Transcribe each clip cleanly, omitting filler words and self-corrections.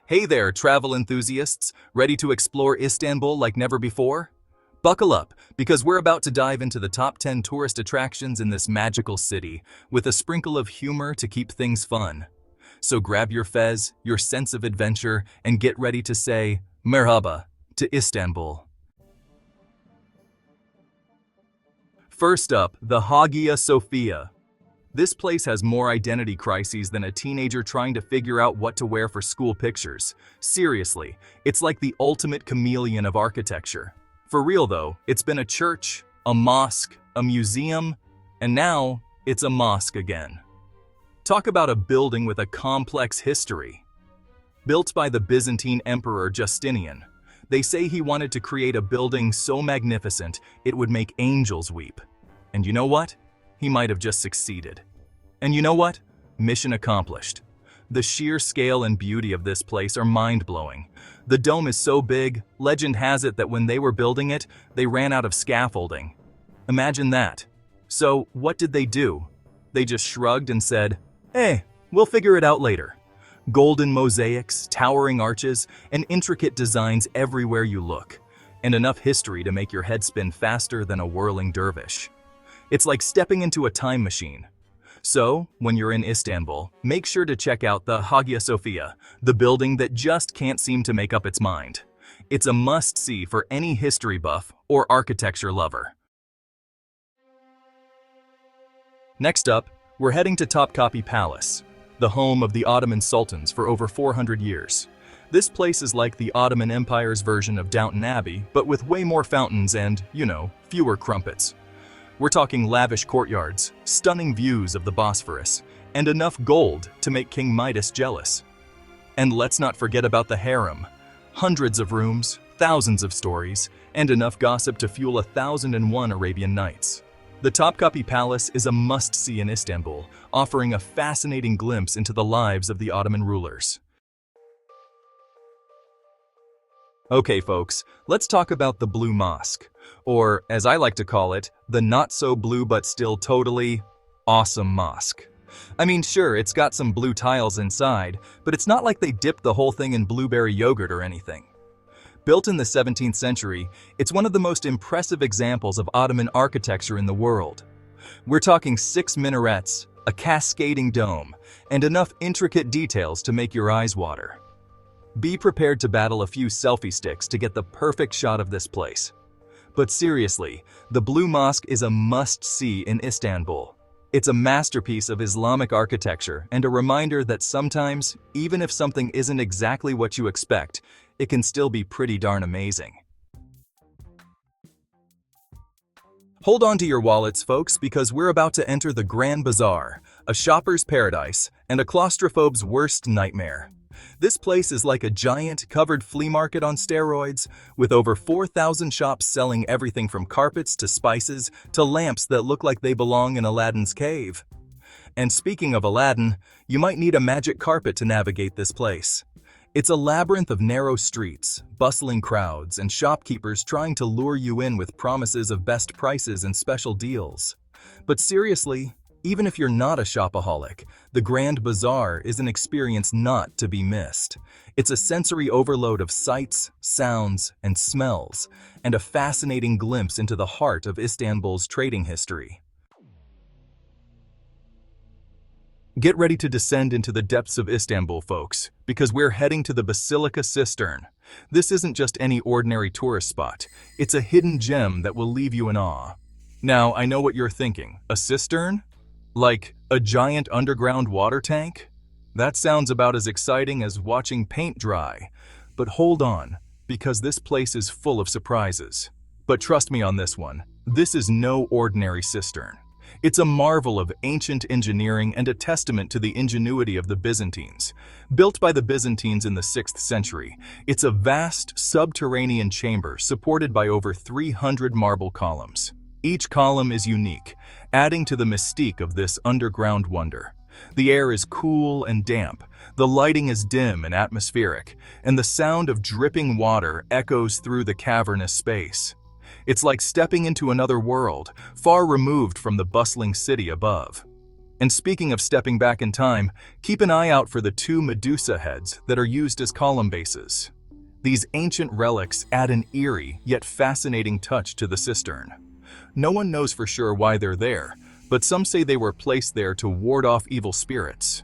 Hey there, travel enthusiasts, ready to explore Istanbul like never before? Buckle up, because we're about to dive into the top 10 tourist attractions in this magical city, with a sprinkle of humor to keep things fun. So grab your fez, your sense of adventure, and get ready to say Merhaba to Istanbul. First up, the Hagia Sophia. This place has more identity crises than a teenager trying to figure out what to wear for school pictures. Seriously, it's like the ultimate chameleon of architecture. For real though, it's been a church, a mosque, a museum, and now it's a mosque again. Talk about a building with a complex history. Built by the Byzantine Emperor Justinian, they say he wanted to create a building so magnificent it would make angels weep. And you know what? He might have just succeeded. And you know what? Mission accomplished. The sheer scale and beauty of this place are mind-blowing. The dome is so big, legend has it that when they were building it, they ran out of scaffolding. Imagine that. So, what did they do? They just shrugged and said, "Hey, we'll figure it out later." Golden mosaics, towering arches, and intricate designs everywhere you look. And enough history to make your head spin faster than a whirling dervish. It's like stepping into a time machine. So, when you're in Istanbul, make sure to check out the Hagia Sophia, the building that just can't seem to make up its mind. It's a must-see for any history buff or architecture lover. Next up, we're heading to Topkapi Palace, the home of the Ottoman sultans for over 400 years. This place is like the Ottoman Empire's version of Downton Abbey, but with way more fountains and, fewer crumpets. We're talking lavish courtyards, stunning views of the Bosphorus, and enough gold to make King Midas jealous. And let's not forget about the harem. Hundreds of rooms, thousands of stories, and enough gossip to fuel 1001 Arabian Nights. The Topkapi Palace is a must-see in Istanbul, offering a fascinating glimpse into the lives of the Ottoman rulers. Okay folks, let's talk about the Blue Mosque, or as I like to call it, the not-so-blue but still totally awesome mosque. I mean, sure, it's got some blue tiles inside, but it's not like they dipped the whole thing in blueberry yogurt or anything. Built in the 17th century, it's one of the most impressive examples of Ottoman architecture in the world. We're talking 6 minarets, a cascading dome, and enough intricate details to make your eyes water. Be prepared to battle a few selfie sticks to get the perfect shot of this place. But seriously, the Blue Mosque is a must-see in Istanbul. It's a masterpiece of Islamic architecture and a reminder that sometimes, even if something isn't exactly what you expect, it can still be pretty darn amazing. Hold on to your wallets, folks, because we're about to enter the Grand Bazaar, a shopper's paradise and a claustrophobe's worst nightmare. This place is like a giant, covered flea market on steroids, with over 4,000 shops selling everything from carpets to spices to lamps that look like they belong in Aladdin's cave. And speaking of Aladdin, you might need a magic carpet to navigate this place. It's a labyrinth of narrow streets, bustling crowds, and shopkeepers trying to lure you in with promises of best prices and special deals. But seriously, even if you're not a shopaholic, the Grand Bazaar is an experience not to be missed. It's a sensory overload of sights, sounds, and smells, and a fascinating glimpse into the heart of Istanbul's trading history. Get ready to descend into the depths of Istanbul, folks, because we're heading to the Basilica Cistern. This isn't just any ordinary tourist spot. It's a hidden gem that will leave you in awe. Now, I know what you're thinking. A cistern? Like a giant underground water tank? That sounds about as exciting as watching paint dry. But hold on, because this place is full of surprises. But trust me on this one, this is no ordinary cistern. It's a marvel of ancient engineering and a testament to the ingenuity of the Byzantines. Built by the Byzantines in the 6th century, it's a vast subterranean chamber supported by over 300 marble columns. Each column is unique, adding to the mystique of this underground wonder. The air is cool and damp, the lighting is dim and atmospheric, and the sound of dripping water echoes through the cavernous space. It's like stepping into another world, far removed from the bustling city above. And speaking of stepping back in time, keep an eye out for the two Medusa heads that are used as column bases. These ancient relics add an eerie yet fascinating touch to the cistern. No one knows for sure why they're there, but some say they were placed there to ward off evil spirits.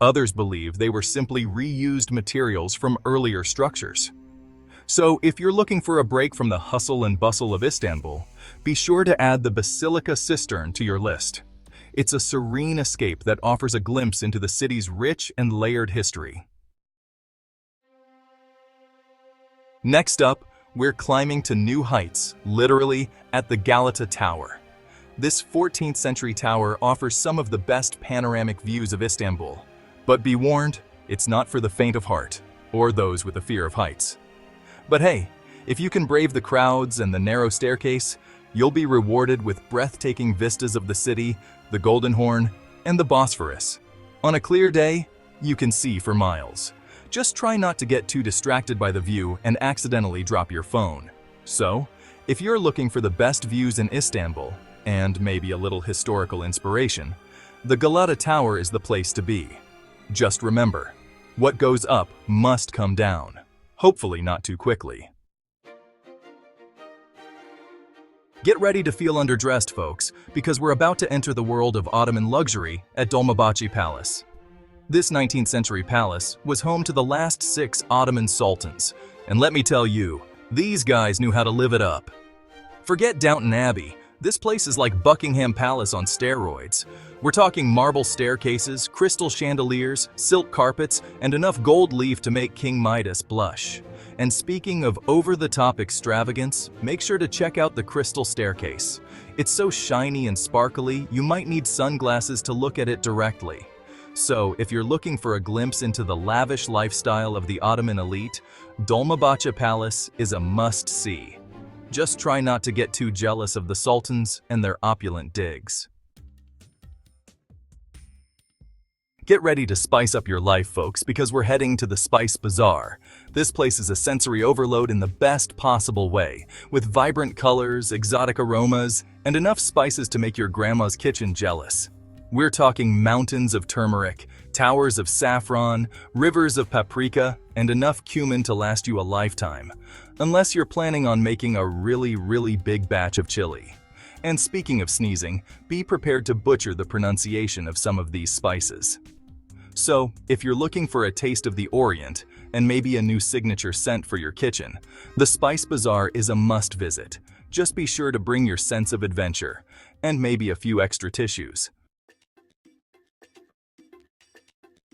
Others believe they were simply reused materials from earlier structures. So if you're looking for a break from the hustle and bustle of Istanbul, be sure to add the Basilica Cistern to your list. It's a serene escape that offers a glimpse into the city's rich and layered history. Next up, we're climbing to new heights, literally at the Galata Tower. This 14th century tower offers some of the best panoramic views of Istanbul. But be warned, it's not for the faint of heart, or those with a fear of heights. But hey, if you can brave the crowds and the narrow staircase, you'll be rewarded with breathtaking vistas of the city, the Golden Horn, and the Bosphorus. On a clear day, you can see for miles. Just try not to get too distracted by the view and accidentally drop your phone. So, if you're looking for the best views in Istanbul, and maybe a little historical inspiration, the Galata Tower is the place to be. Just remember, what goes up must come down. Hopefully not too quickly. Get ready to feel underdressed, folks, because we're about to enter the world of Ottoman luxury at Dolmabahce Palace. This 19th century palace was home to the last 6 Ottoman sultans, and let me tell you, these guys knew how to live it up. Forget Downton Abbey, this place is like Buckingham Palace on steroids. We're talking marble staircases, crystal chandeliers, silk carpets, and enough gold leaf to make King Midas blush. And speaking of over-the-top extravagance, make sure to check out the crystal staircase. It's so shiny and sparkly, you might need sunglasses to look at it directly. So, if you're looking for a glimpse into the lavish lifestyle of the Ottoman elite, Dolmabahce Palace is a must-see. Just try not to get too jealous of the sultans and their opulent digs. Get ready to spice up your life, folks, because we're heading to the Spice Bazaar. This place is a sensory overload in the best possible way, with vibrant colors, exotic aromas, and enough spices to make your grandma's kitchen jealous. We're talking mountains of turmeric, towers of saffron, rivers of paprika, and enough cumin to last you a lifetime. Unless you're planning on making a really big batch of chili. And speaking of sneezing, be prepared to butcher the pronunciation of some of these spices. So, if you're looking for a taste of the Orient, and maybe a new signature scent for your kitchen, the Spice Bazaar is a must-visit. Just be sure to bring your sense of adventure, and maybe a few extra tissues.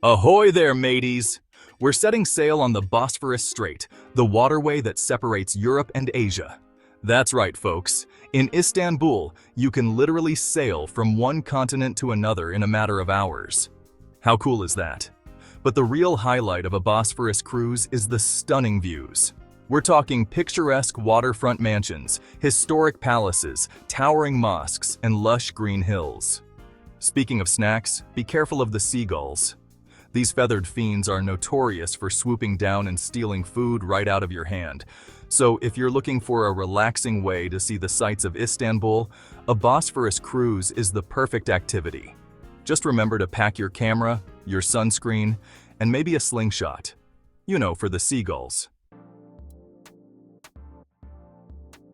Ahoy there, mateys! We're setting sail on the Bosphorus Strait, the waterway that separates Europe and Asia. That's right, folks. In Istanbul, you can literally sail from one continent to another in a matter of hours. How cool is that? But the real highlight of a Bosphorus cruise is the stunning views. We're talking picturesque waterfront mansions, historic palaces, towering mosques, and lush green hills. Speaking of snacks, be careful of the seagulls. These feathered fiends are notorious for swooping down and stealing food right out of your hand. So if you're looking for a relaxing way to see the sights of Istanbul, a Bosphorus cruise is the perfect activity. Just remember to pack your camera, your sunscreen, and maybe a slingshot. You know, for the seagulls.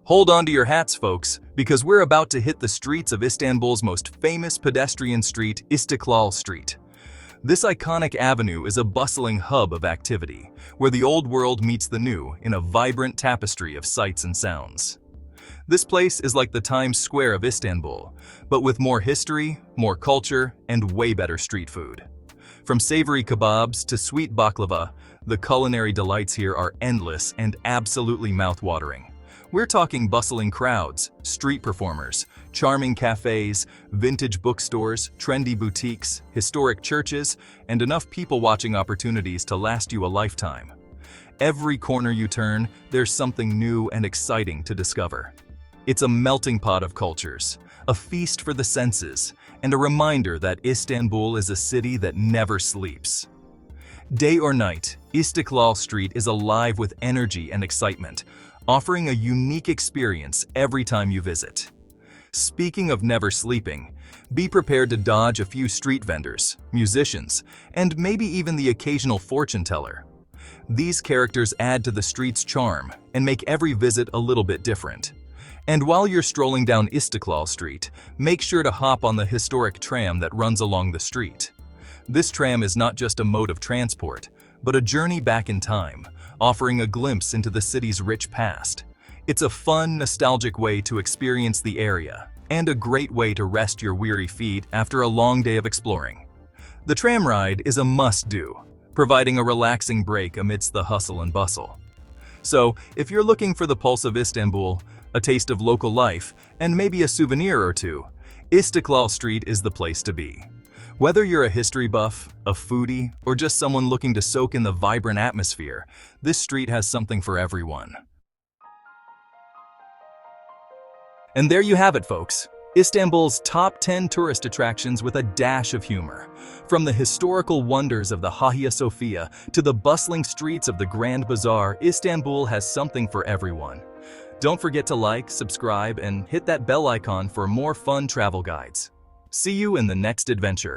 Hold on to your hats, folks, because we're about to hit the streets of Istanbul's most famous pedestrian street, Istiklal Street. This iconic avenue is a bustling hub of activity, where the old world meets the new in a vibrant tapestry of sights and sounds. This place is like the Times Square of Istanbul, but with more history, more culture, and way better street food. From savory kebabs to sweet baklava, the culinary delights here are endless and absolutely mouth-watering. We're talking bustling crowds, street performers, charming cafes, vintage bookstores, trendy boutiques, historic churches, and enough people-watching opportunities to last you a lifetime. Every corner you turn, there's something new and exciting to discover. It's a melting pot of cultures, a feast for the senses, and a reminder that Istanbul is a city that never sleeps. Day or night, Istiklal Street is alive with energy and excitement, offering a unique experience every time you visit. Speaking of never sleeping, Be prepared to dodge a few street vendors, musicians, and maybe even the occasional fortune teller. These characters add to the street's charm and make every visit a little bit different. And while you're strolling down Istiklal Street, make sure to hop on the historic tram that runs along the street. This tram is not just a mode of transport, but a journey back in time, offering a glimpse into the city's rich past. It's a fun, nostalgic way to experience the area, and a great way to rest your weary feet after a long day of exploring. The tram ride is a must-do, providing a relaxing break amidst the hustle and bustle. So, if you're looking for the pulse of Istanbul, a taste of local life, and maybe a souvenir or two, Istiklal Street is the place to be. Whether you're a history buff, a foodie, or just someone looking to soak in the vibrant atmosphere, this street has something for everyone. And there you have it, folks. Istanbul's top 10 tourist attractions with a dash of humor. From the historical wonders of the Hagia Sophia to the bustling streets of the Grand Bazaar, Istanbul has something for everyone. Don't forget to like, subscribe, and hit that bell icon for more fun travel guides. See you in the next adventure.